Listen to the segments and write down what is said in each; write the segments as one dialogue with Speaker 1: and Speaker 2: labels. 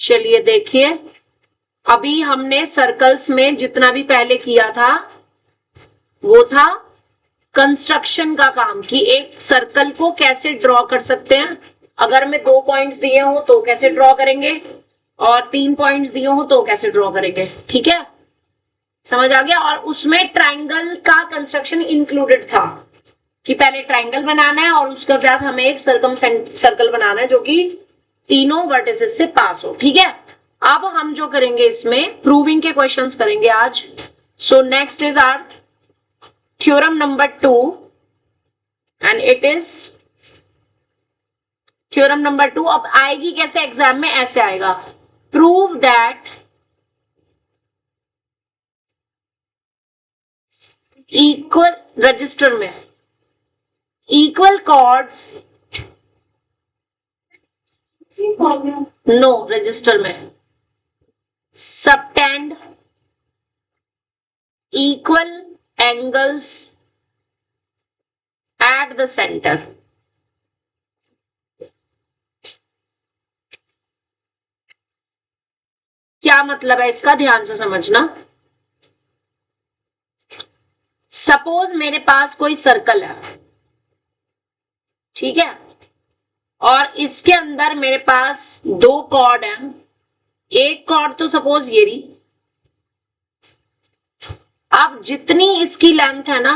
Speaker 1: चलिए देखिए, अभी हमने सर्कल्स में जितना भी पहले किया था वो था कंस्ट्रक्शन का काम, कि एक सर्कल को कैसे ड्रॉ कर सकते हैं। अगर मैं 2 पॉइंट्स दिए हो तो कैसे ड्रॉ करेंगे, और 3 पॉइंट्स दिए हो तो कैसे ड्रॉ करेंगे। ठीक है, समझ आ गया। और उसमें ट्राइंगल का कंस्ट्रक्शन इंक्लूडेड था, कि पहले ट्राइंगल बनाना है और उसके बाद हमें एक सर्कल बनाना है जो कि तीनों वर्टिसेस से पास हो। ठीक है, अब हम जो करेंगे इसमें प्रूविंग के क्वेश्चंस करेंगे आज। So next is our theorem number 2 and it is theorem number 2। अब आएगी कैसे एग्जाम में, ऐसे आएगा, प्रूव दैट इक्वल रजिस्टर में इक्वल कॉर्ड्स, नो रजिस्टर में subtend equal angles at the center। क्या मतलब है इसका, ध्यान से समझना। सपोज मेरे पास कोई सर्कल है, ठीक है, और इसके अंदर मेरे पास 2 कॉर्ड हैं। एक कॉर्ड तो सपोज ये रही, अब जितनी इसकी लेंथ है ना,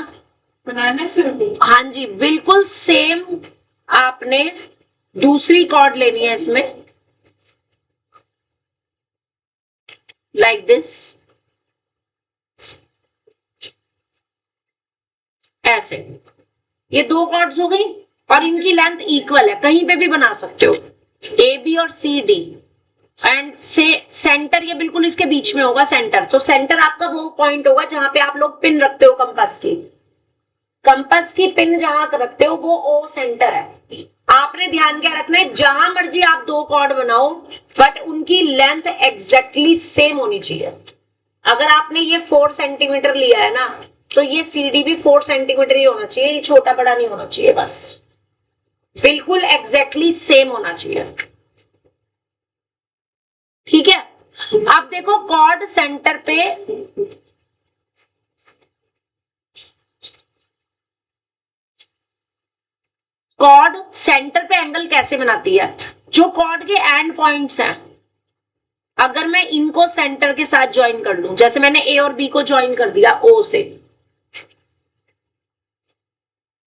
Speaker 1: बनाने से, हाँ जी बिल्कुल सेम आपने दूसरी कॉर्ड लेनी है इसमें, लाइक दिस, ऐसे। ये 2 कॉर्ड्स हो गई और इनकी लेंथ इक्वल है, कहीं पे भी बना सकते हो, ए बी और सी डी। एंड से सेंटर ये बिल्कुल इसके बीच में होगा, सेंटर। तो सेंटर आपका वो पॉइंट होगा जहां पे आप लोग पिन रखते हो, कंपास की पिन जहां रखते हो वो ओ सेंटर है। आपने ध्यान क्या रखना है, जहां मर्जी आप 2 कॉर्ड बनाओ बट उनकी लेंथ एग्जैक्टली सेम होनी चाहिए। अगर आपने ये 4 सेंटीमीटर लिया है ना, तो ये सीडी भी 4 सेंटीमीटर ही होना चाहिए, ये छोटा बड़ा नहीं होना चाहिए, बस बिल्कुल एग्जैक्टली सेम होना चाहिए। ठीक है, अब देखो कॉर्ड सेंटर पे, कॉर्ड सेंटर पे एंगल कैसे बनाती है, जो कॉर्ड के एंड पॉइंट्स हैं, अगर मैं इनको सेंटर के साथ ज्वाइन कर लूं, जैसे मैंने ए और बी को ज्वाइन कर दिया ओ से,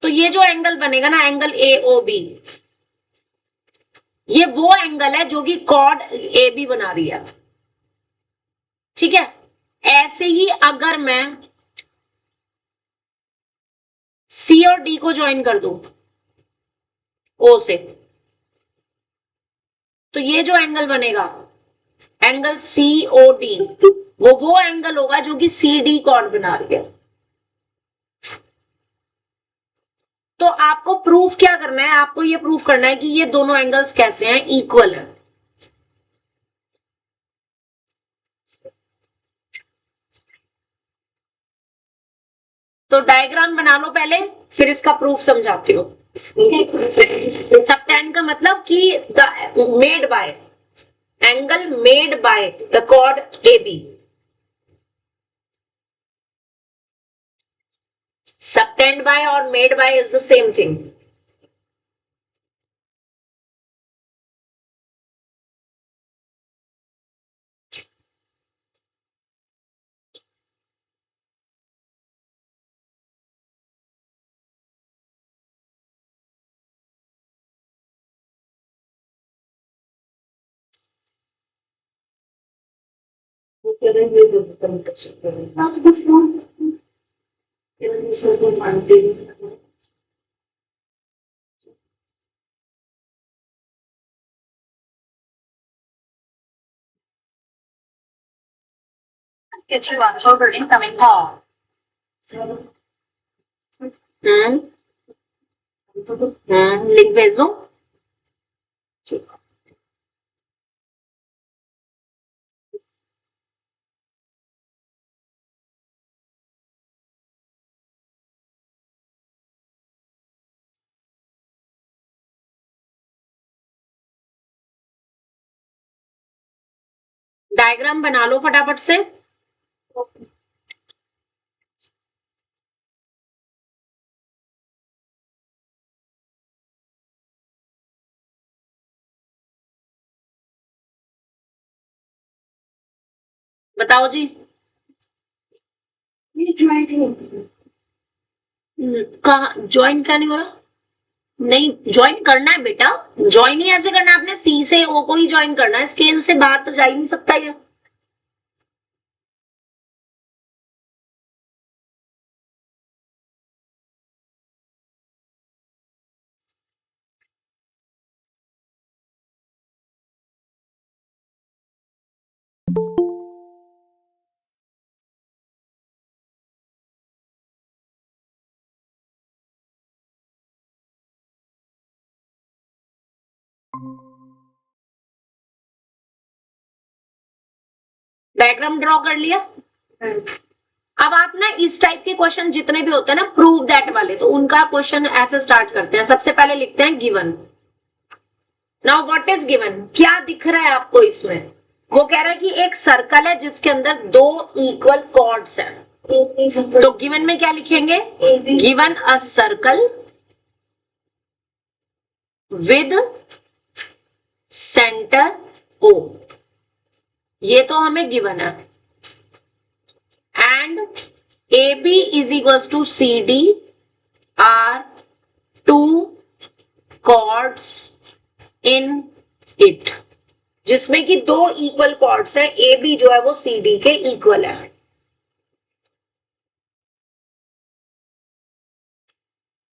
Speaker 1: तो ये जो एंगल बनेगा ना, एंगल ए ओ बी, ये वो एंगल है जो कि कॉर्ड ए बी बना रही है। ठीक है, ऐसे ही अगर मैं सी और डी को ज्वाइन कर दूं ओ से, तो ये जो एंगल बनेगा, एंगल सी ओ डी, वो एंगल होगा जो कि सी डी कॉर्ड बना रही है। तो आपको प्रूफ क्या करना है, आपको ये प्रूफ करना है कि ये दोनों एंगल्स कैसे हैं, इक्वल है। तो डायग्राम बना लो पहले, फिर इसका प्रूफ समझाती हूँ। सबटेंड का मतलब कि made by, angle made by the chord A B. Subtend by और made by is the same thing. Get to October incoming call. Link भेज दो। डायग्राम बना लो फटाफट से। बताओ जी। कहा ज्वाइन क्या नहीं हो रहा? नहीं, ज्वाइन करना है बेटा, ज्वाइन ही ऐसे करना है, आपने सी से ओ को ही ज्वाइन करना है, स्केल से बाहर तो जा ही नहीं सकता ये। डायग्राम ड्रॉ कर लिया। अब आप ना इस टाइप के क्वेश्चन जितने भी होते हैं ना प्रूव दैट वाले, तो उनका क्वेश्चन ऐसे स्टार्ट करते हैं। सबसे पहले लिखते हैं given. Now what is given, क्या दिख रहा है आपको इसमें? वो कह रहा है कि एक सर्कल है जिसके अंदर दो इक्वल कॉर्ड्स हैं। तो गिवन में क्या लिखेंगे? Given a circle with centre O, ये तो हमें गिवन है। And A B is equals to C D are two chords in it, जिसमें कि दो इक्वल कॉर्ड्स है, ए बी जो है वो सी डी के इक्वल है।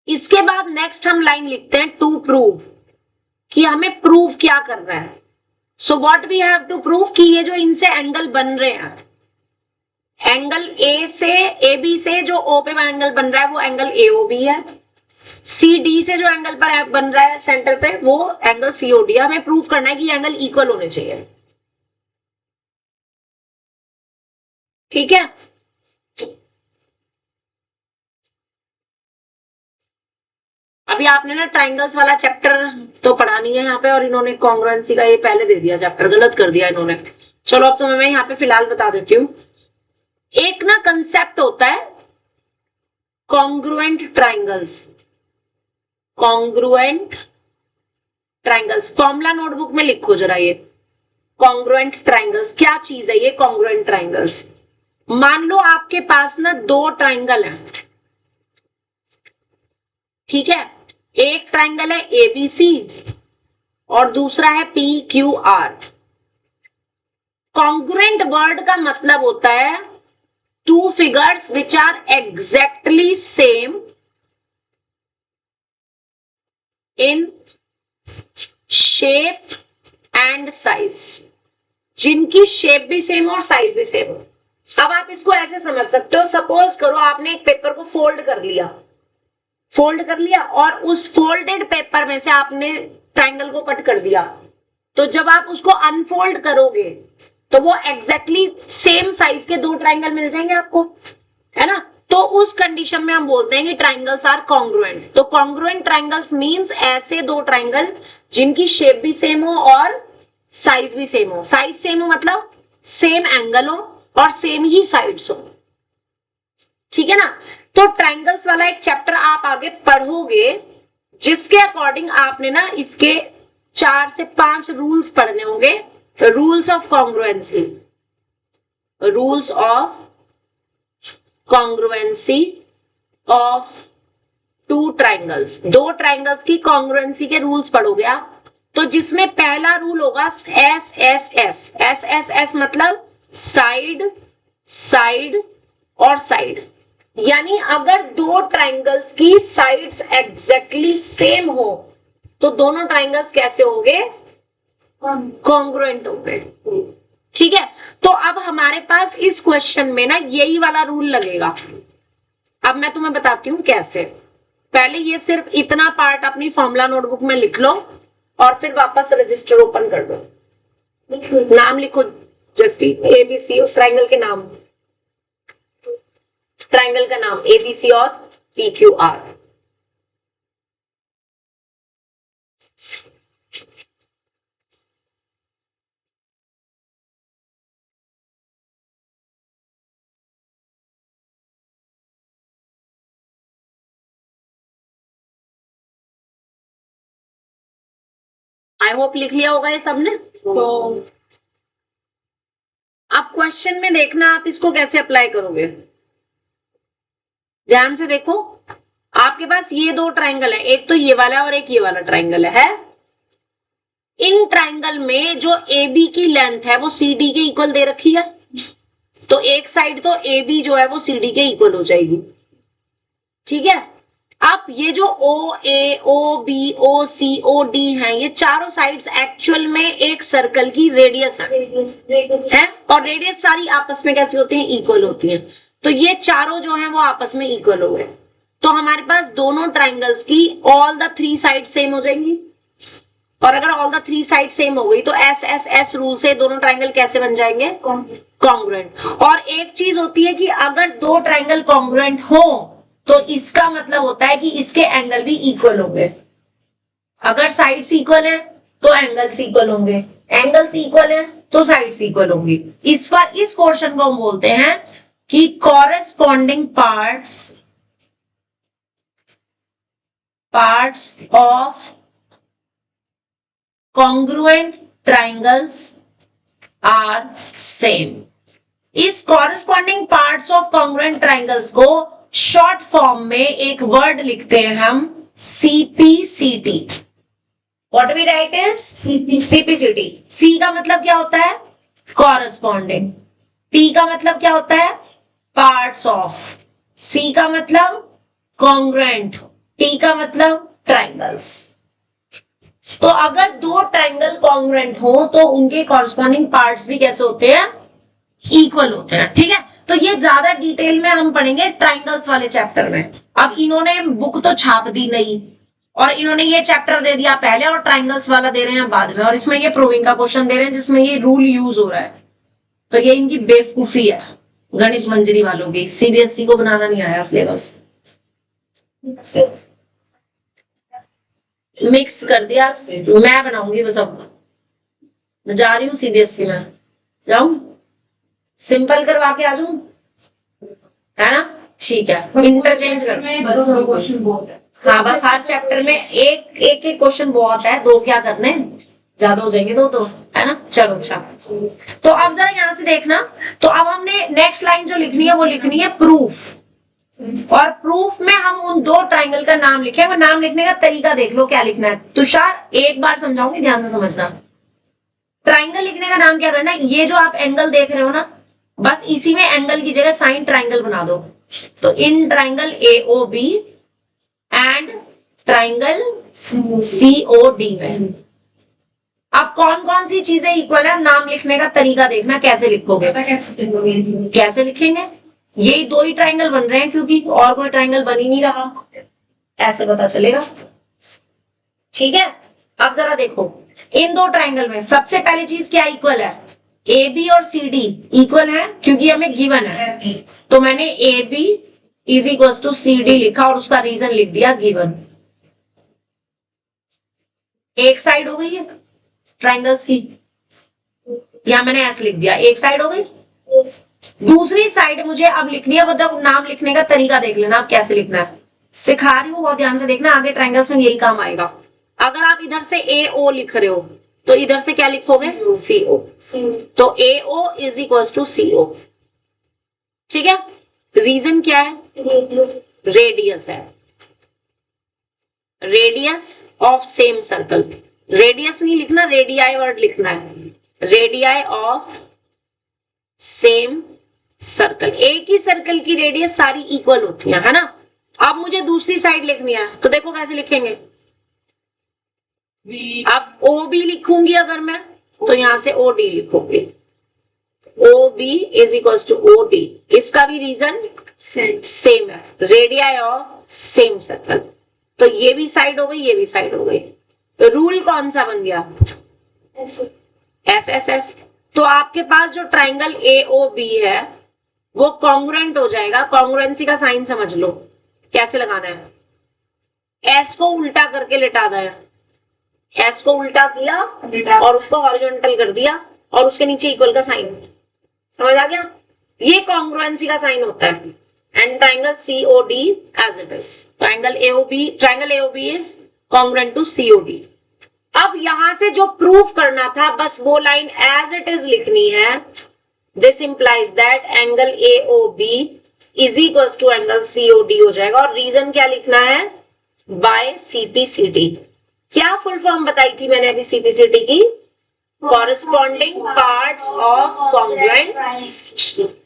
Speaker 1: इसके बाद नेक्स्ट हम लाइन लिखते हैं टू प्रूव, कि हमें प्रूव क्या करना है। So what we have to prove, कि ये जो इनसे एंगल बन रहे हैं, एंगल ए से ए बी से जो ओ पे एंगल बन रहा है वो एंगल ए ओ बी है, सी डी से जो एंगल पर बन रहा है सेंटर पे वो एंगल सी ओ डी है। हमें प्रूव करना है कि ये एंगल इक्वल होने चाहिए। ठीक है, अभी आपने ना ट्राइंगल्स वाला चैप्टर तो पढ़ा नहीं है यहाँ पे, और इन्होंने कॉन्ग्रुएंसी का ये पहले दे दिया चैप्टर, गलत कर दिया इन्होंने। चलो अब तो मैं यहाँ पे फिलहाल बता देती हूँ। एक ना कंसेप्ट होता है congruent triangles, congruent triangles, formula notebook में लिखो जरा ये कॉन्ग्रुएंट ट्राइंगल्स क्या चीज है। ये कॉन्ग्रुएंट ट्राइंगल्स, मान लो आपके पास ना दो ट्राइंगल है, ठीक है, एक ट्राइंगल है एबीसी और दूसरा है P Q R. Congruent word का मतलब होता है two figures which are exactly same in shape and size, जिनकी शेप भी सेम हो और साइज भी सेम हो। अब आप इसको ऐसे समझ सकते हो, सपोज करो आपने एक पेपर को फोल्ड कर लिया, फोल्ड कर लिया और उस फोल्डेड पेपर में से आपने ट्राइंगल को कट कर दिया, तो जब आप उसको अनफोल्ड करोगे तो वो एग्जैक्टली सेम साइज के दो ट्राइंगल मिल जाएंगे आपको, है ना। तो उस कंडीशन में हम बोलते हैं कि ट्राइंगल्स आर कॉन्ग्रुएंट। तो कॉन्ग्रुएंट ट्राइंगल्स मींस ऐसे दो ट्राइंगल जिनकी शेप भी सेम हो और साइज भी सेम हो। साइज सेम हो मतलब सेम एंगल हो और सेम ही साइड्स हो, ठीक है ना। तो ट्राइंगल्स वाला एक चैप्टर आप आगे पढ़ोगे, जिसके अकॉर्डिंग आपने ना इसके 4 से 5 रूल्स पढ़ने होंगे। Rules of congruency, rules of congruency of two triangles, दो ट्राइंगल्स की कॉन्ग्रुएंसी के रूल्स पढ़ोगे आप। तो जिसमें पहला रूल होगा S S S, S S S मतलब साइड साइड और साइड, यानी अगर दो ट्राइंगल्स की साइड्स एग्जैक्टली सेम हो तो दोनों ट्राइंगल्स कैसे होंगे? कॉन्ग्रुएंट होंगे, ठीक है। तो अब हमारे पास इस क्वेश्चन में ना यही वाला रूल लगेगा। अब मैं तुम्हें बताती हूं कैसे। पहले ये सिर्फ इतना पार्ट अपनी फॉर्मूला नोटबुक में लिख लो और फिर वापस रजिस्टर ओपन कर दो, नाम लिखो जस्ट एबीसी, ट्राइंगल के नाम, ट्राइंगल का नाम एबीसी और P Q are. I hope लिख लिया होगा ये सबने। तो अब क्वेश्चन में देखना आप इसको कैसे अप्लाई करोगे, ध्यान से देखो। आपके पास ये दो ट्राइंगल है, एक तो ये वाला और एक ये वाला ट्राइंगल है। इन ट्राइंगल में जो ए बी की लेंथ है वो सी डी के इक्वल दे रखी है, तो एक साइड तो ए बी जो है वो सी डी के इक्वल हो जाएगी, ठीक है। अब ये जो ओ ए, ओ बी, ओ सी, ओ डी हैं, ये चारों साइड्स एक्चुअल में एक सर्कल की रेडियस है, और रेडियस सारी आपस में कैसी होती हैं, इक्वल होती हैं। तो ये चारों जो हैं वो आपस में इक्वल हो गए, तो हमारे पास दोनों ट्राइंगल्स की all the three side same हो जाएंगी। और अगर all the three side same हो गई तो एस एस एस रूल से दोनों ट्राइंगल कैसे बन जाएंगे, कॉन्ग्रुएंट। और एक चीज होती है कि अगर दो ट्राइंगल कॉन्ग्रुएंट हो तो इसका मतलब होता है कि इसके एंगल भी इक्वल होंगे। अगर साइड्स इक्वल है तो एंगल्स इक्वल होंगे, एंगल्स इक्वल है तो साइड्स इक्वल होंगी। इस पर इस पोर्शन को हम बोलते हैं कि corresponding parts of congruent triangles are same। इस corresponding parts of congruent triangles को शॉर्ट फॉर्म में एक वर्ड लिखते हैं हम CPCT। What we write is CPCT। C का मतलब क्या होता है, corresponding। P का मतलब क्या होता है, parts of। C का मतलब congruent। T का मतलब triangles। तो अगर दो ट्राइंगल कॉन्ग्रुएंट हो तो उनके कॉरस्पॉन्डिंग पार्ट्स भी कैसे होते हैं, इक्वल होते हैं, ठीक है। तो ये ज्यादा डिटेल में हम पढ़ेंगे ट्राइंगल्स वाले चैप्टर में। अब इन्होंने बुक तो छाप दी नहीं, और इन्होंने ये चैप्टर दे दिया पहले और ट्राइंगल्स वाला दे रहे हैं बाद में, और इसमें ये प्रूविंग का क्वेश्चन दे रहे हैं जिसमें ये रूल यूज हो रहा है। तो ये इनकी बेवकूफी है गणित मंजरी वालों की, सीबीएसई को बनाना नहीं आया सिलेबस, मिक्स कर दिया। मैं बनाऊंगी वो सब, मैं जा रही हूँ सीबीएसई में, जाऊं सिंपल करवा के आ जाऊं, है ना, ठीक है। इंटरचेंज कर, हाँ बस हर चैप्टर में एक एक क्वेश्चन बहुत है, दो क्या करने, ज्यादा हो जाएंगे दो तो, है ना। चलो अच्छा, तो अब जरा यहाँ से देखना। तो अब हमने नेक्स्ट लाइन जो लिखनी है वो लिखनी है प्रूफ, और प्रूफ में हम उन दो ट्राइंगल का नाम लिखे। वो नाम लिखने का तरीका देख लो क्या लिखना है। तुषार एक बार समझाऊंगी, ध्यान से समझना। ट्राइंगल लिखने का नाम क्या करना है, ये जो आप एंगल देख रहे हो ना, बस इसी में एंगल की जगह साइन ट्राइंगल बना दो। तो in triangle AOB and triangle COD में अब कौन कौन सी चीजें इक्वल है, नाम लिखने का तरीका देखना कैसे लिखोगे, कैसे लिखेंगे। यही दो ही ट्राइंगल बन रहे हैं क्योंकि और कोई ट्राइंगल बन ही नहीं रहा, ऐसे पता चलेगा, ठीक है। अब जरा देखो इन दो ट्राइंगल में सबसे पहली चीज क्या इक्वल है, AB और CD इक्वल है क्योंकि हमें गिवन है। तो मैंने AB is equal to CD लिखा और उसका रीजन लिख दिया गिवन। एक साइड हो गई है ट्राइंगल्स की, या मैंने ऐसे लिख दिया, एक साइड हो गई। दूसरी साइड मुझे अब लिखनी है, मतलब नाम लिखने का तरीका देख लेना आप कैसे लिखना है, सिखा रही हूं बहुत ध्यान से देखना, आगे ट्राइंगल्स में यही काम आएगा। अगर आप इधर से AO लिख रहे हो तो इधर से क्या लिखोगे, CO। तो AO is equal to CO, ठीक है। रीजन क्या है, रेडियस है, radius of same circle. Radius नहीं लिखना, रेडियाई वर्ड लिखना है, रेडियाई ऑफ सेम सर्कल। एक ही सर्कल की रेडियस सारी इक्वल होती है ना। अब मुझे दूसरी साइड लिखनी है, तो देखो कैसे लिखेंगे। अब OB लिखूंगी अगर मैं, तो यहां से OD लिखूंगी, OB is equal to OD। इसका भी रीजन सेम है, रेडियाई ऑफ सेम सर्कल। तो ये भी साइड हो गई, ये भी साइड हो गई। तो रूल कौन सा बन गया, SSS। तो आपके पास जो ट्राइंगल AOB है वो कॉन्ग्रुएंट हो जाएगा। कॉन्ग्रुएंसी का साइन समझ लो कैसे लगाना है, S को उल्टा करके लिटा है, S को उल्टा किया और उसको हॉरिजॉन्टल कर दिया और उसके नीचे इक्वल का साइन, समझ आ गया। ये कॉन्ग्रुएंसी का साइन होता है। And triangle COD as it is, triangle AOB is congruent to COD। अब यहां से जो प्रूफ करना था बस वो लाइन एज इट इज लिखनी है। This implies that angle AOB is equal to angle COD हो जाएगा। और रीजन क्या लिखना है? By CPCT। क्या फुल फॉर्म बताई थी मैंने अभी CPCT की? Corresponding parts of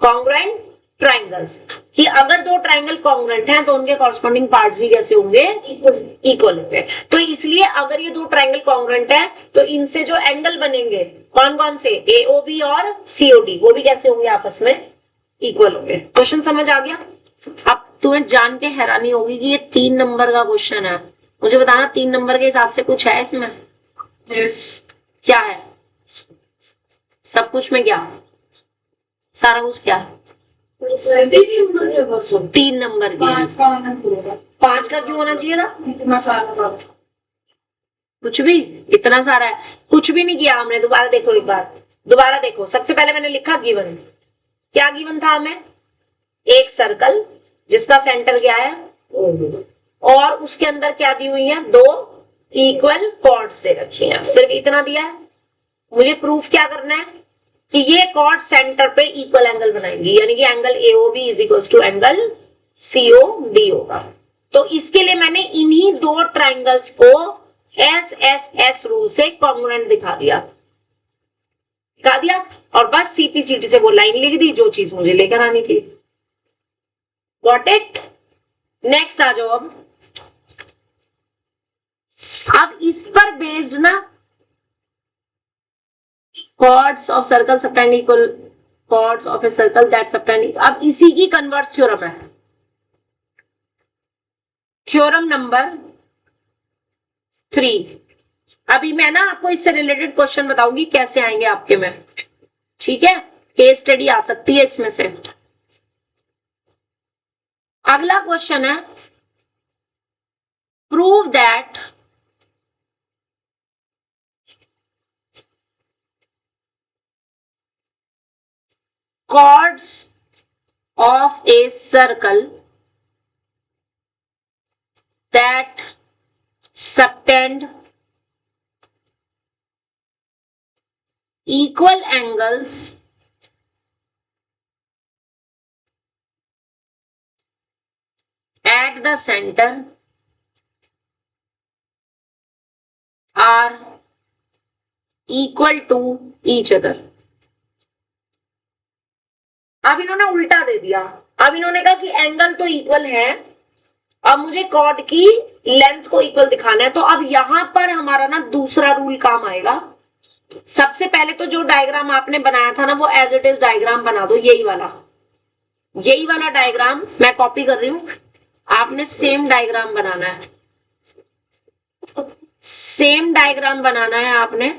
Speaker 1: congruent triangles, कि अगर दो ट्राइंगल कॉन्ग्रुएंट हैं तो उनके कॉरेस्पॉन्डिंग पार्ट्स भी कैसे होंगे? इक्वल होंगे। तो इसलिए अगर ये दो ट्राइंगल कॉन्ग्रुएंट है तो इनसे जो एंगल बनेंगे कौन कौन से? AOB और COD, वो भी कैसे होंगे? आपस में इक्वल होंगे। क्वेश्चन समझ आ गया? अब तुम्हें जान के हैरानी होगी कि ये 3 नंबर का क्वेश्चन है। मुझे बताना 3 नंबर के हिसाब से कुछ है इसमें? yes. क्या है? सब कुछ में क्या? सारा कुछ क्या? 3 नंबर की। 5 का क्यों होना चाहिए था? कुछ भी इतना सारा है, कुछ भी नहीं किया हमने। दोबारा देखो, एक बार दोबारा देखो। सबसे पहले मैंने लिखा गिवन। क्या गिवन था हमें? एक सर्कल जिसका सेंटर क्या है? और उसके अंदर क्या दी हुई है? 2 इक्वल कॉर्ड्स दे रखी हैं। सिर्फ इतना दिया है। मुझे प्रूफ क्या करना है कि ये कॉर्ड सेंटर पे इक्वल एंगल बनाएंगी, यानी कि angle AOB is equal to angle COD होगा। तो इसके लिए मैंने इन्हीं 2 ट्राइंगल्स को SSS रूल से कॉन्ग्रुएंट दिखा दिया और बस CPCT से वो लाइन लिख दी जो चीज मुझे लेकर आनी थी। Got it? नेक्स्ट आ जाओ। अब इस पर बेस्ड ना chords of circle subtend equal chords of a circle that subtend, अब इसी की कन्वर्स थ्योरम है। Theorem number 3। अभी मैं ना आपको इससे रिलेटेड क्वेश्चन बताऊंगी कैसे आएंगे आपके में, ठीक है? केस स्टडी आ सकती है इसमें से। अगला क्वेश्चन है prove that chords of a circle that subtend equal angles at the center are equal to each other। अब इन्होंने उल्टा दे दिया। अब इन्होंने कहा कि एंगल तो इक्वल है, अब मुझे कॉर्ड की लेंथ को इक्वल दिखाना है। तो अब यहां पर हमारा ना दूसरा रूल काम आएगा। सबसे पहले तो जो डायग्राम आपने बनाया था ना वो एज इट इज डायग्राम बना दो। यही वाला डायग्राम मैं कॉपी कर रही हूं, आपने सेम डायग्राम बनाना है। सेम डायग्राम बनाना है आपने।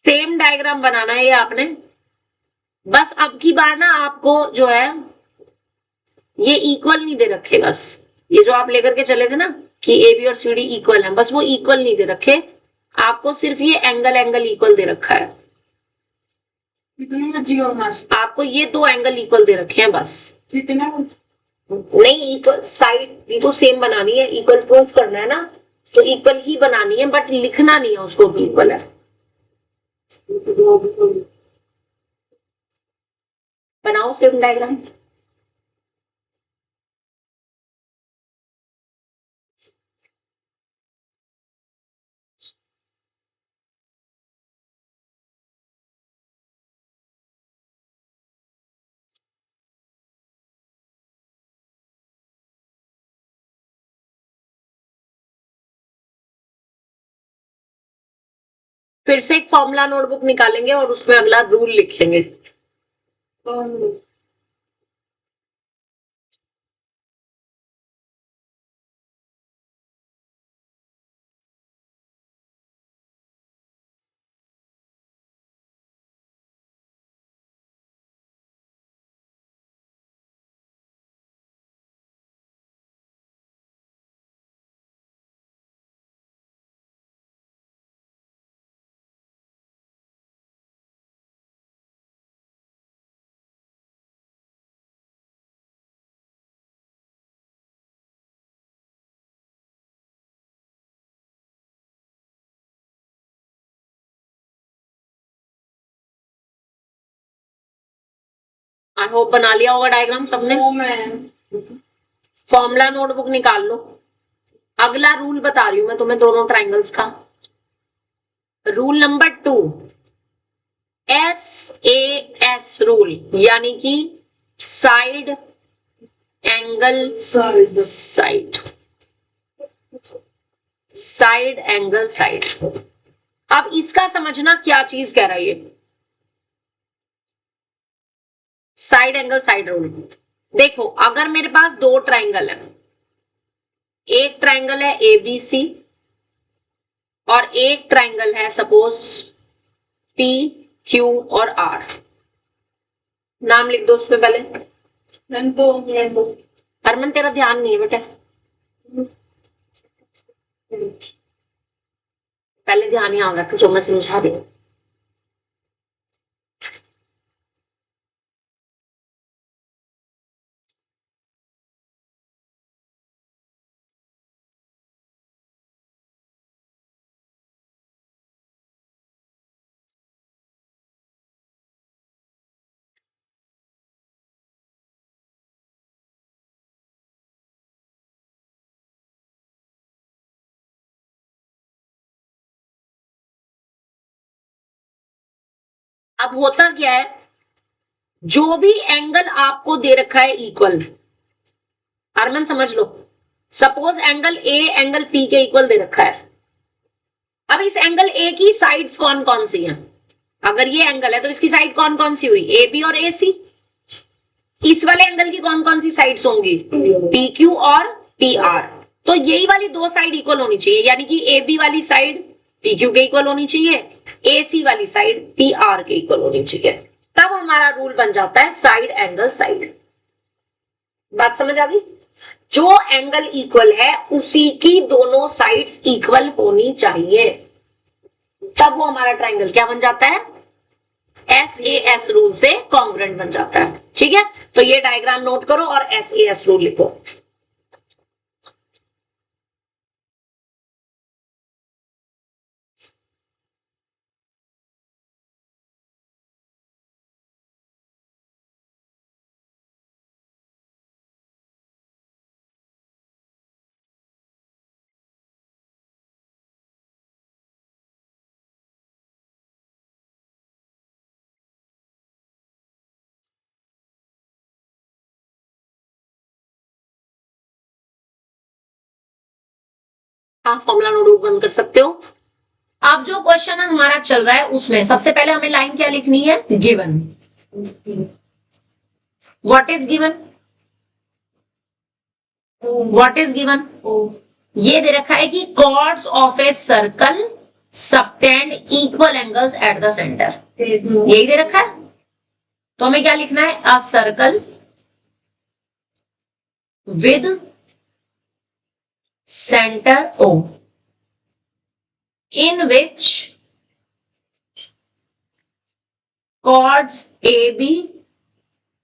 Speaker 1: सेम डायग्राम बनाना है ये आपने। बस अब की बार ना आपको जो है ये इक्वल नहीं दे रखे। बस ये जो आप लेकर के चले थे ना कि AB और CD इक्वल है, बस वो इक्वल नहीं दे रखे आपको, सिर्फ ये एंगल इक्वल दे रखा है। आपको ये 2 एंगल इक्वल दे रखे हैं बस। नहीं, इक्वल साइड तो सेम बनानी है, इक्वल प्रूफ करना है ना, तो इक्वल ही बनानी है, बट लिखना नहीं है उसको भी इक्वल है। बनाओ सेम डायग्राम। फिर से एक फॉर्मूला नोटबुक निकालेंगे और उसमें अगला रूल लिखेंगे। आई होप बना लिया होगा डायग्राम सबने। फॉर्मूला नोटबुक निकाल लो। अगला रूल बता रही हूं मैं तुम्हें दोनों ट्राइंगल्स का। रूल नंबर 2, SAS रूल, यानी कि side angle side, side angle side. अब इसका समझना क्या चीज कह रहा है ये साइड एंगल साइड रूल। देखो, अगर मेरे पास दो ट्राइंगल है, एक ट्राइंगल है ABC और एक ट्राइंगल है सपोज PQ और R। नाम लिख दो उस पे पहले। हरमन तेरा ध्यान नहीं है बेटा, पहले ध्यान यहाँ रख जो मैं समझा रही हूं। अब होता क्या है, जो भी एंगल आपको दे रखा है इक्वल, हरमन समझ लो, suppose angle A angle P के इक्वल दे रखा है। अब इस एंगल ए की साइड्स कौन कौन सी हैं? अगर ये एंगल है तो इसकी साइड कौन कौन सी हुई? ए बी और ए सी। इस वाले एंगल की कौन कौन सी साइड्स होंगी? पी क्यू और पी आर। तो यही वाली दो साइड इक्वल होनी चाहिए, यानी कि ए बी वाली साइड पी क्यू के इक्वल होनी चाहिए, ए सी वाली साइड पी आर के इक्वल होनी चाहिए। तब हमारा रूल बन जाता है साइड एंगल साइड। बात समझ आ गई? जो एंगल इक्वल है उसी की दोनों साइड्स इक्वल होनी चाहिए, तब वो हमारा ट्राइंगल क्या बन जाता है? SAS रूल से कॉन्ग्रुएंट बन जाता है। ठीक है, तो ये डायग्राम नोट करो और SAS रूल लिखो। आप फॉर्मूला नोटबुक बंद कर सकते हो। अब जो क्वेश्चन हमारा चल रहा है उसमें सबसे पहले हमें लाइन क्या लिखनी है? Given. What is given? What is given? ये दे रखा है कि chords of a circle subtend equal angles at the centre. यही दे रखा है, तो हमें क्या लिखना है? A circle with centre O in which chords AB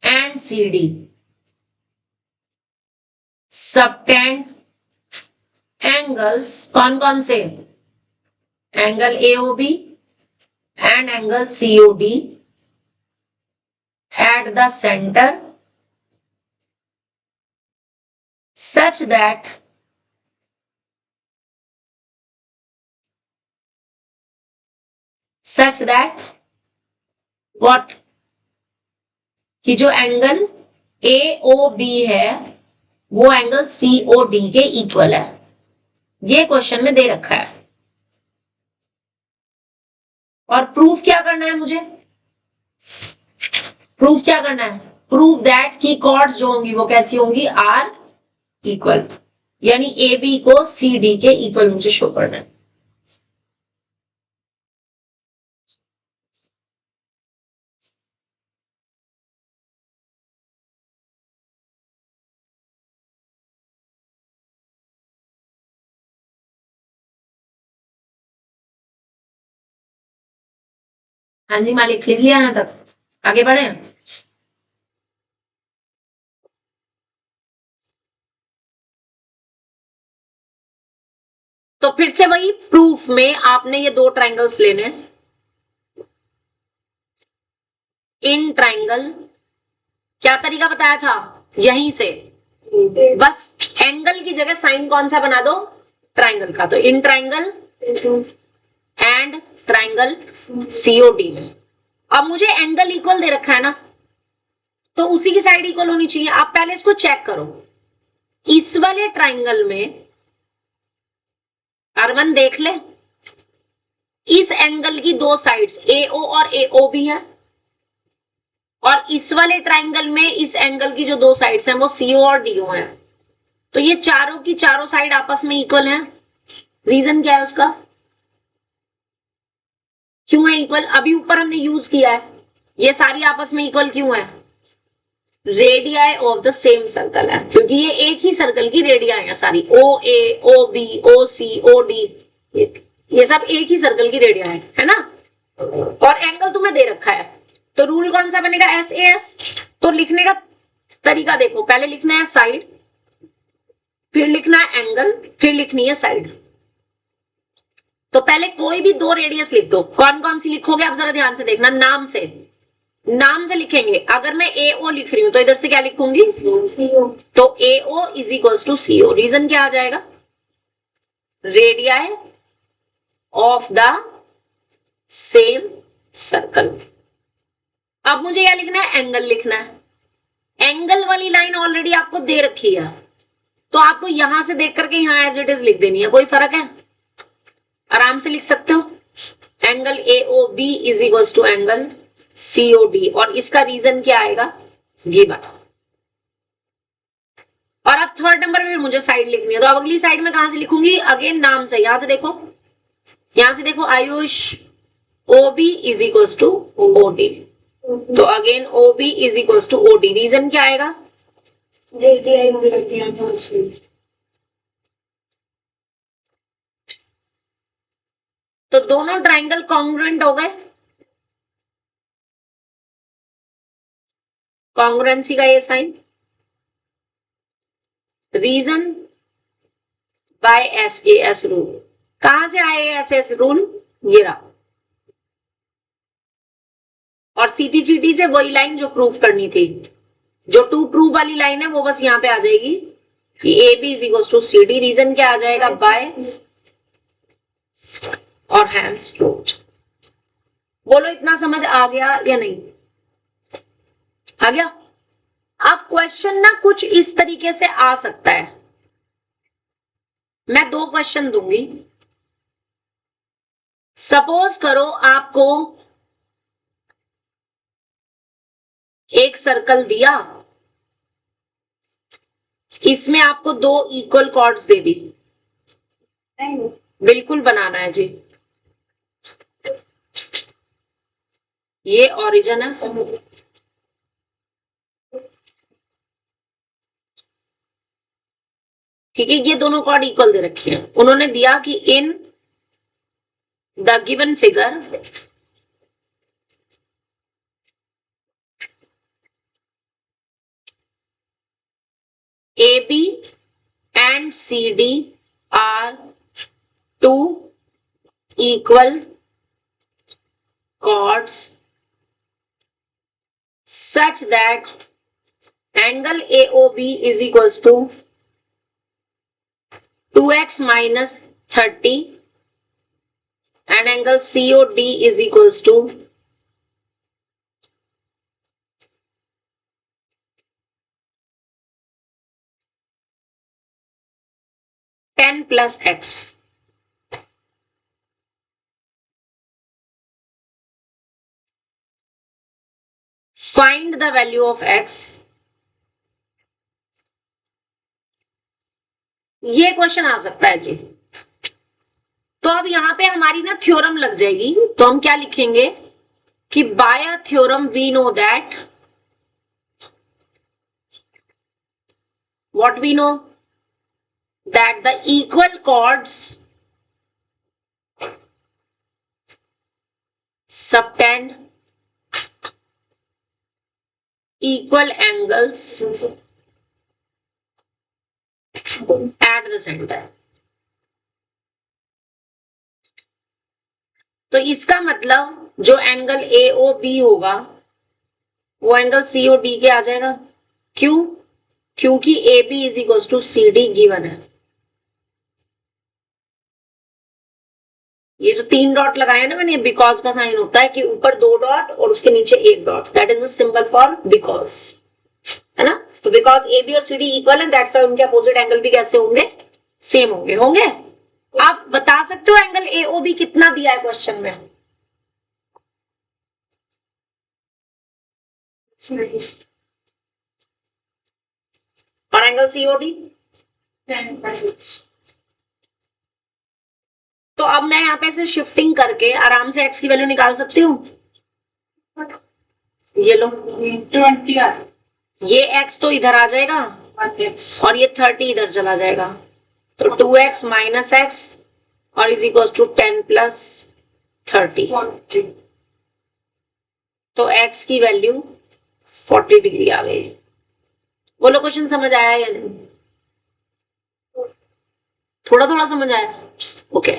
Speaker 1: and CD subtend angles कौन कौन से? Angle AOB and angle COD at the center such that what, कि जो एंगल AOB है वो एंगल COD के इक्वल है। ये क्वेश्चन में दे रखा है और प्रूफ क्या करना है मुझे? प्रूफ क्या करना है? प्रूफ दैट की कॉर्ड्स जो होंगी वो कैसी होंगी? आर इक्वल, यानी AB को CD के इक्वल मुझे शो करना है। हाँ जी मालिक, लिख लिया यहाँ तक? आगे बढ़े? तो फिर से वही प्रूफ में आपने ये दो ट्राइंगल्स लेने, इन ट्राइंगल क्या तरीका बताया था? यहीं से बस एंगल की जगह साइन कौन सा बना दो? ट्राइंगल का। तो in triangle and triangle COD में। अब मुझे एंगल इक्वल दे रखा है ना, तो उसी की साइड इक्वल होनी चाहिए। आप पहले इसको चेक करो। इस वाले ट्राइंगल में अरवन देख ले, इस एंगल की दो साइड्स एओ और एओ भी है, और इस वाले ट्राइंगल में इस एंगल की जो दो साइड्स हैं वो सीओ और डीओ हैं। तो ये चारों की चारों साइड आपस में इक्वल हैं। रीजन क्या है उसका? क्यों है इक्वल? अभी ऊपर हमने यूज किया है, ये सारी आपस में इक्वल क्यों है? Radii of the same circle है, क्योंकि ये एक ही सर्कल की रेडियाई है सारी। ओ ए, ओ बी, ओ सी, ओ डी, ये सब एक ही सर्कल की रेडियाई है ना। और एंगल तुम्हें दे रखा है, तो रूल कौन सा बनेगा? S A S. तो लिखने का तरीका देखो, पहले लिखना है साइड, फिर लिखना है एंगल, फिर लिखनी है साइड। तो पहले कोई भी दो रेडियस लिख दो। कौन कौन सी लिखोगे आप जरा ध्यान से देखना, नाम से लिखेंगे। अगर मैं एओ लिख रही हूं तो इधर से क्या लिखूंगी? तो AO is equal to CO. Reason क्या आ जाएगा? Radii of the same circle. अब मुझे क्या लिखना है? एंगल लिखना है। एंगल वाली लाइन ऑलरेडी आपको दे रखी है, तो आपको यहां से देख करके यहां एज इट इज लिख देनी है। कोई फर्क है? आराम से लिख सकते हो। Angle AO B is equal to angle COD, और इसका रीजन क्या आएगा? गिवन। और अब थर्ड नंबर में मुझे साइड लिखनी है, तो अब अगली साइड में कहां से लिखूंगी? अगेन नाम से। यहां से देखो Ayush OB is equal to OD. तो again OB is equal to OD. Reason क्या आएगा? तो दोनों ट्राइंगल कॉन्ग्रुएंट हो गए। कॉन्ग्रुएंसी का ये sign. Reason by S A S rule. कहां से आए एस एस रूल? ये रहा। और सीपीसीटी से वही लाइन जो प्रूफ करनी थी, जो टू प्रूफ वाली लाइन है वो बस यहां पे आ जाएगी कि A B is equal to C D. Reason क्या आ जाएगा? बाय और हैंस प्रूव्ड। बोलो इतना समझ आ गया या नहीं? आ गया? अब क्वेश्चन ना कुछ इस तरीके से आ सकता है। मैं दो क्वेश्चन दूंगी। सपोज करो आपको एक सर्कल दिया, इसमें आपको दो इक्वल कॉर्ड्स दे दी। बिल्कुल बनाना है जी। ये ओरिजिन है, ठीक है। ये दोनों कॉर्ड इक्वल दे रखी है। उन्होंने दिया कि in the given figure AB and CD are two equal chords such that angle AOB is equals to 2x minus 30 and angle COD is equals to 10 plus x. Find the value of x. ये question आ सकता है जी। तो अब यहां पे हमारी ना theorem लग जाएगी। तो हम क्या लिखेंगे कि by a theorem we know that, what we know, that the equal chords subtend equal angles at the center. तो इसका मतलब जो एंगल ए ओ बी होगा वो एंगल सी और डी के आ जाएगा। क्यों? क्योंकि A B is equal to C D given है। ये जो 3 डॉट लगाए ना मैंने, बिकॉज का साइन होता है कि ऊपर 2 डॉट और उसके नीचे 1 dot, that is a symbol for because, है ना। तो बिकॉज ए बी और सी डी इक्वल है, दैट्स व्हाई उनके अपोजिट एंगल भी कैसे होंगे? सेम होंगे। होंगे? आप बता सकते हो एंगल ए ओ बी कितना दिया है क्वेश्चन में? और एंगल सी ओ डी? तो अब मैं यहाँ पे से शिफ्टिंग करके आराम से एक्स की वैल्यू निकाल सकती हूँ। ये लो,
Speaker 2: 20
Speaker 1: ये एक्स तो इधर आ जाएगा और ये 30 इधर चला जाएगा, तो 2x माइनस एक्स और इज इक्वल टू 10 प्लस 30। तो x की वैल्यू 40 डिग्री आ गई। बोलो क्वेश्चन समझ आया या नहीं? थोड़ा थोड़ा समझ आया? ओके।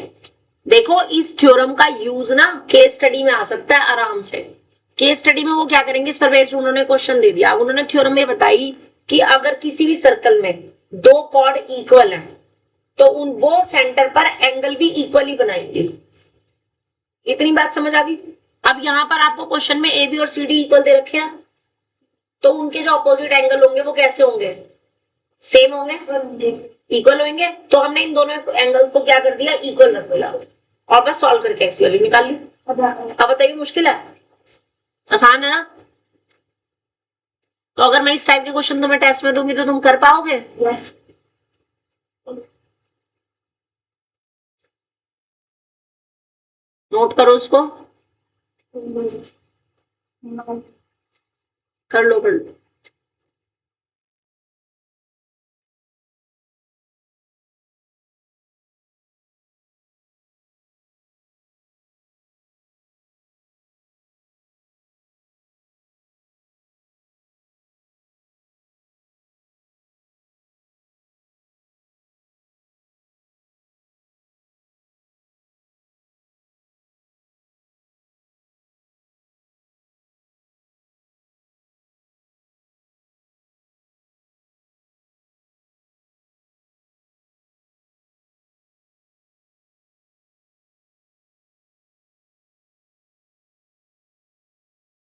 Speaker 1: देखो इस थ्योरम का यूज ना केस स्टडी में आ सकता है आराम से। केस स्टडी में वो क्या करेंगे, इस पर बेस्ड उन्होंने क्वेश्चन दे दिया। उन्होंने थ्योरम में बताई कि अगर किसी भी सर्कल में 2 कॉर्ड इक्वल हैं तो उन वो सेंटर पर एंगल भी इक्वली बनाएंगे। इतनी बात समझ आ गई? अब यहां पर आपको क्वेश्चन में ए बी और सी डी इक्वल दे रखे हैं, तो उनके जो अपोजिट एंगल होंगे वो कैसे होंगे? सेम होंगे, इक्वल होंगे। तो हमने इन दोनों एंगल्स को क्या कर दिया? इक्वल रख दिया और बस सॉल्व करके एक्स वैल्यू निकाल ली। अब बताइए मुश्किल है? आसान है ना? तो अगर मैं इस टाइप के क्वेश्चन तुम्हें टेस्ट में दूंगी तो तुम कर पाओगे?
Speaker 2: यस।
Speaker 1: नोट करो उसको, कर लो कर लो।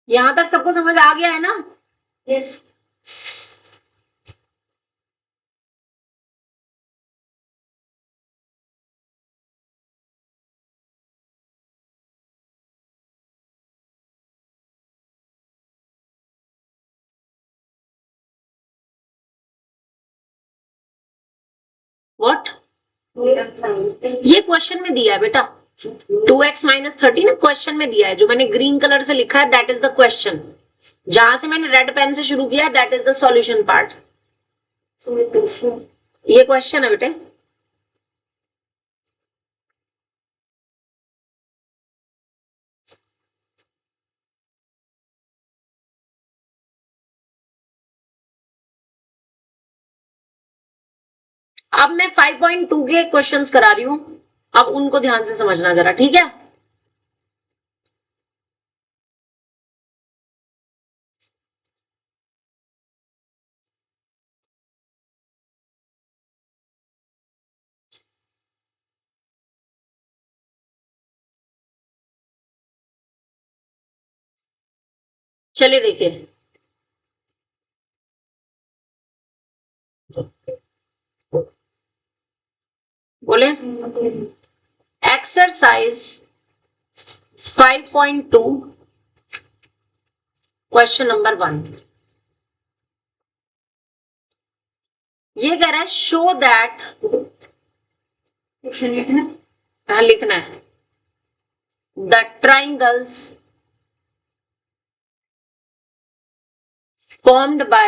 Speaker 1: यहां तक सबको समझ आ गया है ना?
Speaker 2: यस।
Speaker 1: व्हाट? ये क्वेश्चन में दिया है बेटा, 2x माइनस 30 ना क्वेश्चन में दिया है। जो मैंने ग्रीन कलर से लिखा है दैट इज द क्वेश्चन। जहां से मैंने रेड पेन से शुरू किया that is the solution part. ये क्वेश्चन है बेटे। अब मैं 5.2 के क्वेश्चंस करा रही हूं, अब उनको ध्यान से समझना जरा, ठीक है? चलिए देखिए, बोले एक्सरसाइज 5.2 क्वेश्चन नंबर 1। ये कह रहा है शो दैट,
Speaker 2: क्वेश्चन लिखना।
Speaker 1: हाँ लिखना है, the triangles formed by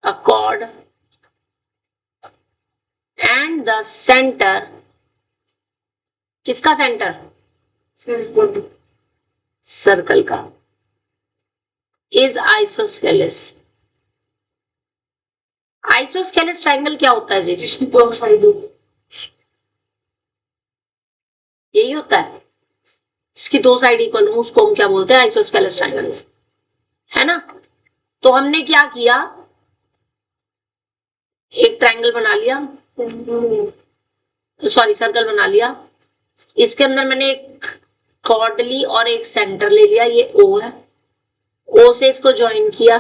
Speaker 1: a chord and the center, किसका सेंटर? सर्कल का, is isosceles। आइसोस्केलेस ट्राइंगल क्या होता है जी?
Speaker 2: जिसकी दोनों साइड
Speaker 1: यही होता है। इसकी दो साइड इक्वल हो उसको हम क्या बोलते हैं, आइसोस्केलेस ट्रायंगल, है ना। तो हमने क्या किया, एक ट्रायंगल बना लिया, सॉरी सर्कल बना लिया, इसके अंदर मैंने एक कॉर्ड और एक सेंटर ले लिया, ये ओ है, ओ से इसको ज्वाइन किया,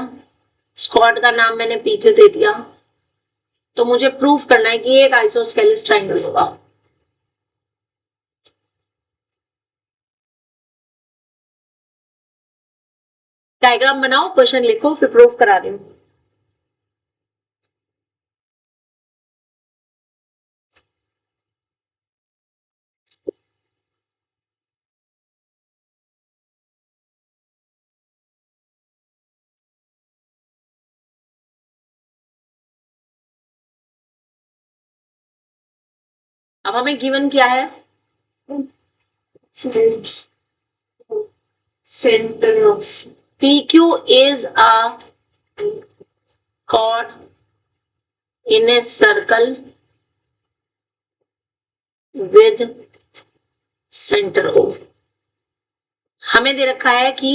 Speaker 1: स्क्वाड का नाम मैंने पी क्यू दे दिया। तो मुझे प्रूफ करना है कि ये एक आइसोस्केलेस ट्रायंगल होगा। डायग्राम बनाओ, क्वेश्चन लिखो, फिर प्रूफ करा रही हूं। अब हमें गिवन क्या है, center of PQ is a chord in a circle with center O। हमें दे रखा है कि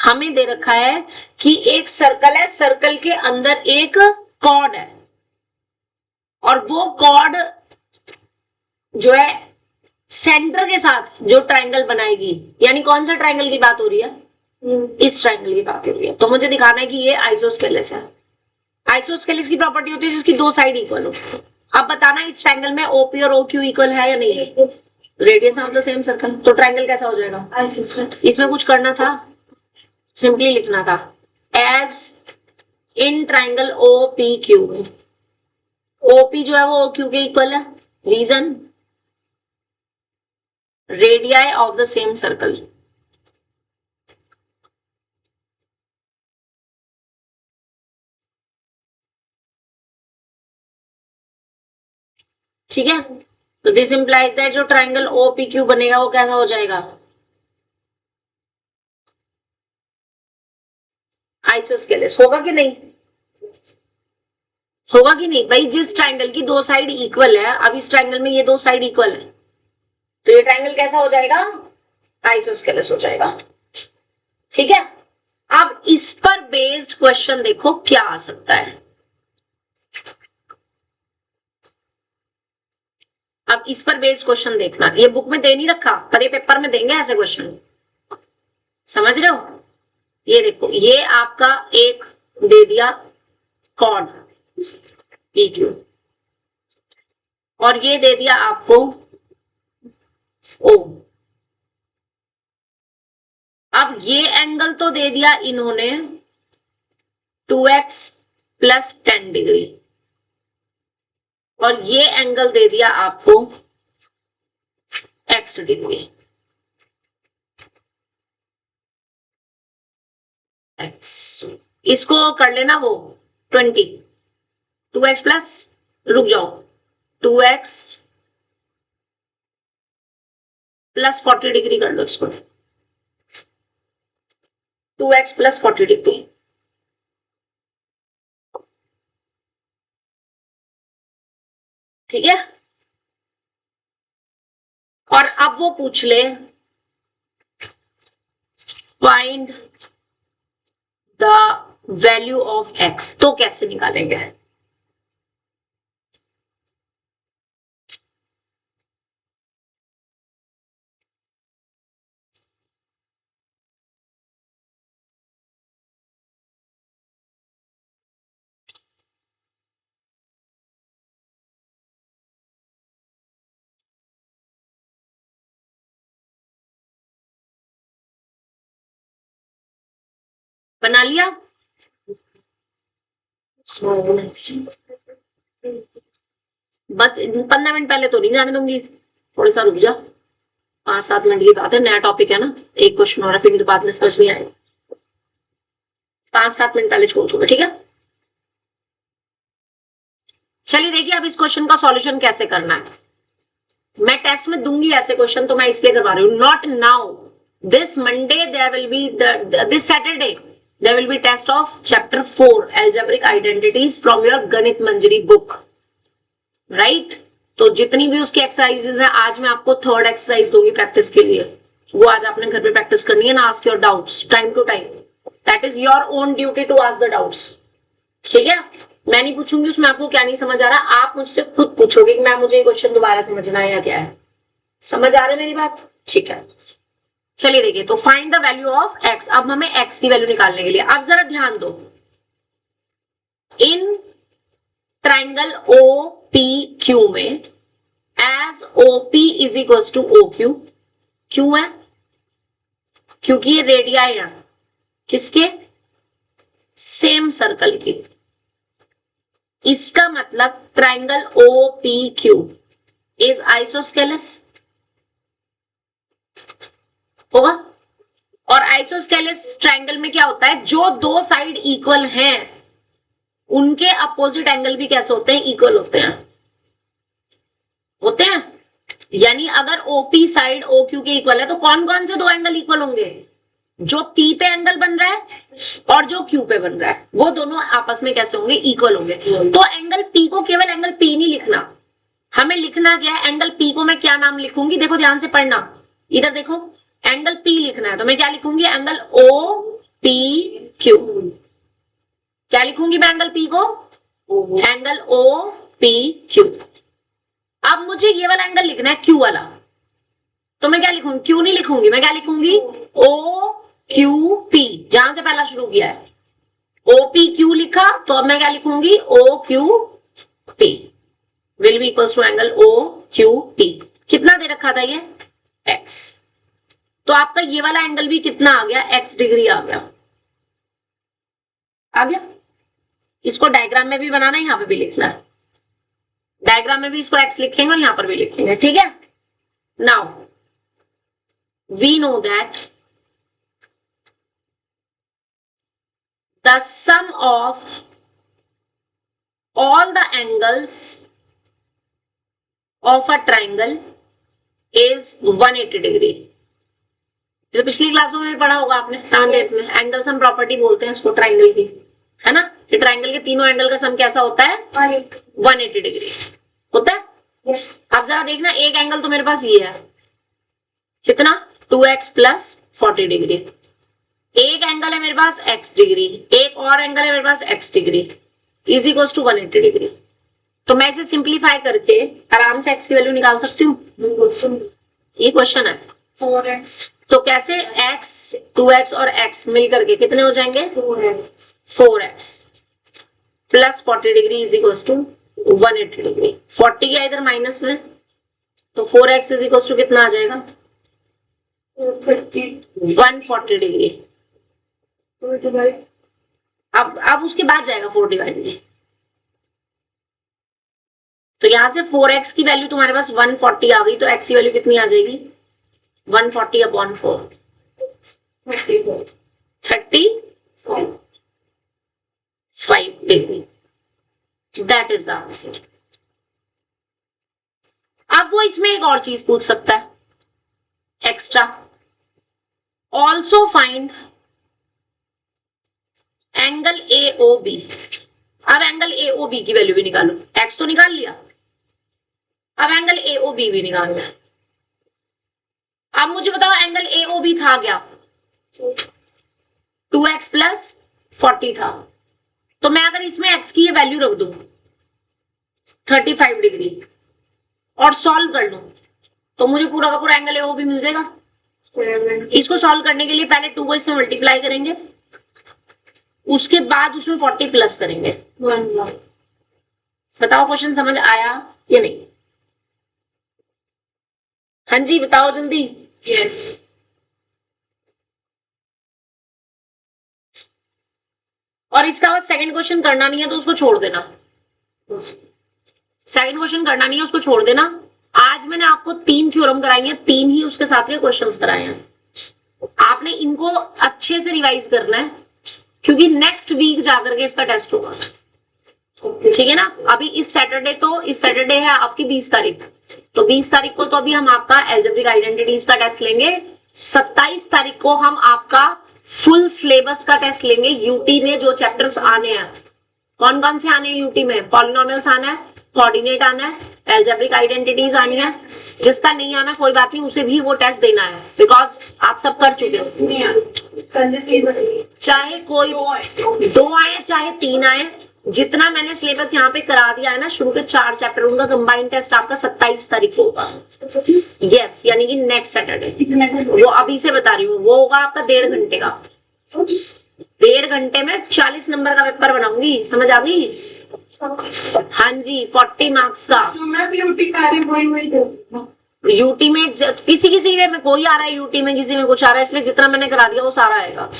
Speaker 1: हमें दे रखा है कि एक सर्कल है, सर्कल के अंदर एक कॉर्ड है, और वो कॉर्ड जो है सेंटर के साथ जो ट्रायंगल बनाएगी, यानी कौन सा ट्रायंगल की बात हो रही है, इस ट्रायंगल की बात हो रही है। तो मुझे दिखाना है कि ये आइसोस्केलेस है। आइसोस्केलेस की प्रॉपर्टी होती है जिसकी दो साइड इक्वल हो। अब बताना इस ट्रायंगल में ओपी और ओक्यू इक्वल है या नहीं है, radius of the same circle, तो ट्रायंगल कैसा हो जाएगा, इसमें कुछ करना था, सिंपली लिखना था as in triangle O P Q, OP जो है वो ओक्यू के इक्वल है, reason radii of the same circle. ठीक है, तो दिस इंप्लाइज दैट जो ट्रायंगल ओ पी क्यू बनेगा वो कैसा हो जाएगा, आइसोस्केलेस होगा कि नहीं, होगा कि नहीं भाई। जिस ट्रायंगल की दो साइड इक्वल है, अब इस ट्रायंगल में ये दो साइड इक्वल है, तो ये ट्रायंगल कैसा हो जाएगा, आइसोस्केलेस हो जाएगा। ठीक है, अब इस पर बेस्ड क्वेश्चन देखो क्या आ सकता है। अब इस पर बेस्ड क्वेश्चन देखना, ये बुक में दे नहीं रखा पर ये पेपर में देंगे ऐसे क्वेश्चन, समझ रहे हो। ये देखो, ये आपका एक दे दिया कॉर्ड पी क्यू, और ये दे दिया आपको ओ। अब ये एंगल तो दे दिया इन्होंने 2x + 10 डिग्री, और ये एंगल दे दिया आपको x डिग्री, x इसको कर लेना वो 20, 2x प्लस, रुक जाओ, 2x + 40 डिग्री कर लो इसको, 2x + 40 डिग्री। ठीक है, और अब वो पूछ ले find the value of x, तो कैसे निकालेंगे, बना लिया। बस 15 मिनट पहले तो नहीं जाने दूंगी, थोड़ी सा रुक जा, 5-7 मिनट की बात है, नया टॉपिक है ना, एक क्वेश्चन हो रहा है, फिर तो बाद में समझ नहीं आएगा, 5-7 मिनट पहले छोड़ दूंगा। ठीक है, चलिए देखिए अब इस क्वेश्चन का सॉल्यूशन कैसे करना है। मैं टेस्ट में दूंगी ऐसे क्वेश्चन, तो मैं इसलिए करवा रही हूँ, not now, this Monday there will be this Saturday There will be test of chapter 4 algebraic identities from your गणित मंजरी book, right? तो जितनी भी उसकी एक्सरसाइजेस है, आज मैं आपको थर्ड एक्सरसाइज दूंगी प्रैक्टिस के लिए, वो आज आपने घर पे प्रैक्टिस करनी है ना. Ask your doubts time to time. That is your own duty to ask the doubts. ठीक है, मैं नहीं पूछूंगी उसमें आपको क्या नहीं समझ आ रहा, आप मुझसे खुद पूछोगे कि मैम मुझे ये क्वेश्चन दोबारा समझना है या क्या है. समझ आ रहा है मेरी बात? ठीक है, चलिए देखिए. तो find the value of x. अब हमें एक्स की वैल्यू निकालने के लिए अब जरा ध्यान दो. In triangle O P Q में as O P is equal to O Q. क्यों है? क्योंकि ये रेडियाई है किसके? सेम सर्कल की. इसका मतलब triangle O P Q is isosceles होगा. और आइसोस्केलस ट्राइंगल में क्या होता है, जो दो साइड इक्वल हैं उनके अपोजिट एंगल भी कैसे होते हैं? इक्वल होते हैं. होते हैं. यानी अगर ओपी साइड ओ क्यू के इक्वल है तो कौन कौन से दो एंगल इक्वल होंगे? जो पी पे एंगल बन रहा है और जो क्यू पे बन रहा है, वो दोनों आपस में कैसे होंगे? इक्वल होंगे. तो एंगल पी को केवल एंगल पी नहीं लिखना, हमें लिखना क्या है? एंगल पी को मैं क्या नाम लिखूंगी? देखो ध्यान से पढ़ना. इधर देखो, एंगल पी लिखना है तो मैं क्या लिखूंगी? Angle O P Q. क्या लिखूंगी मैं एंगल पी को? Angle O P Q. अब मुझे ये वाला एंगल लिखना है क्यू वाला, तो मैं क्या लिखूंगी? क्यू नहीं लिखूंगी, मैं क्या लिखूंगी? O Q P. जहां से पहला शुरू किया है ओ पी क्यू लिखा, तो अब मैं क्या लिखूंगी? O Q P will be equal to angle O Q P. कितना दे रखा था ये? एक्स. तो आपका ये वाला एंगल भी कितना आ गया? एक्स डिग्री आ गया. आ गया. इसको डायग्राम में भी बनाना है, यहां पे भी लिखना है. डायग्राम में भी इसको एक्स लिखेंगे और यहां पर भी लिखेंगे. ठीक है. Now we know that the sum of all the angles of a triangle is 180 degree. जो पिछली क्लासों में भी पढ़ा होगा आपने, 7th 8th में. एंगल सम प्रॉपर्टी बोलते हैं इसको ट्राइंगल की, है ना. कि ट्राइंगल के तीनों एंगल का सम कैसा होता है? 180 डिग्री होता है. अब जरा देखना, एक एंगल तो मेरे पास ये है, कितना? 2x plus 40 degree. एक एंगल है मेरे पास x डिग्री, एक और एंगल है मेरे पास x degree, is equals to 180 degree. तो मैं इसे सिंप्लीफाई करके आराम से x की वैल्यू निकाल सकती हूँ. ये क्वेश्चन है. 4x. तो कैसे? x 2x और x मिल करके कितने हो जाएंगे? 4x plus 40 degree is equal to 180 degree. 40 गया इधर माइनस में, तो 4x इज इक्वल टू कितना आ जाएगा? 140 डिग्री. अब उसके बाद जाएगा 4 डिवाइड में. तो यहां से 4x की वैल्यू तुम्हारे पास 140 आ गई, तो x की वैल्यू कितनी आ जाएगी? 140 upon 4 35 degree. That is the answer. अब वो इसमें एक और चीज पूछ सकता है extra. Also find angle AOB. अब एंगल AOB की वैल्यू भी निकालो. x तो निकाल लिया, अब एंगल AOB भी निकालना है. अब मुझे बताओ एंगल AOB था क्या? 2x प्लस 40 था. तो मैं अगर इसमें x की ये वैल्यू रख दूं 35 डिग्री और सॉल्व कर लूं, तो मुझे पूरा का पूरा एंगल AOB मिल जाएगा. इसको सॉल्व करने के लिए पहले 2 को इससे मल्टीप्लाई करेंगे, उसके बाद उसमें 40 प्लस करेंगे. बताओ क्वेश्चन समझ आया या नहीं? हाँ जी बताओ जल्दी. यस. और इसका बाद सेकंड क्वेश्चन करना नहीं है तो उसको छोड़ देना. सेकंड क्वेश्चन करना नहीं है, उसको छोड़ देना. आज मैंने आपको 3 थ्योरम कराई हैं, 3 ही उसके साथ के क्वेश्चंस कराए हैं. आपने इनको अच्छे से रिवाइज करना है, क्योंकि नेक्स्ट वीक जाकर के इसका टेस्ट होगा. ठीक है ना. अभी इस सैटरडे है आपकी 20 तारीख, तो 20 तारीख को तो अभी हम आपका एल्जेब्रिक आइडेंटिटीज का टेस्ट लेंगे. 27 तारीख को हम आपका फुल सिलेबस का टेस्ट लेंगे। यूटी में जो चैप्टर्स आने हैं, कौन कौन से आने हैं यूटी में? पॉलिनोमियल्स आना है, कोऑर्डिनेट आना है, अलजेब्रिक आइडेंटिटीज आनी है। जिसका नहीं आना कोई बात नहीं, उसे भी वो टेस्ट देना है, बिकॉज आप सब कर चुके हो। चाहे कोई 2 आए चाहे 3 आए, जितना मैंने सिलेबस यहाँ पे करा दिया है ना, शुरू के 4 चैप्टर, उनका कंबाइंड टेस्ट आपका 27 तारीख को होगा। यस, यानी कि नेक्स्ट सैटरडे। वो अभी से बता रही हूँ, वो होगा आपका 1.5 घंटे का। 1.5 घंटे में 40 नंबर का पेपर बनाऊंगी, समझ आ गई? हाँ जी, 40 मार्क्स का। यूटी में किसी किसी में कोई आ रहा है, यूटी में किसी में कुछ आ रहा है, इसलिए जितना मैंने करा दिया वो सारा आएगा।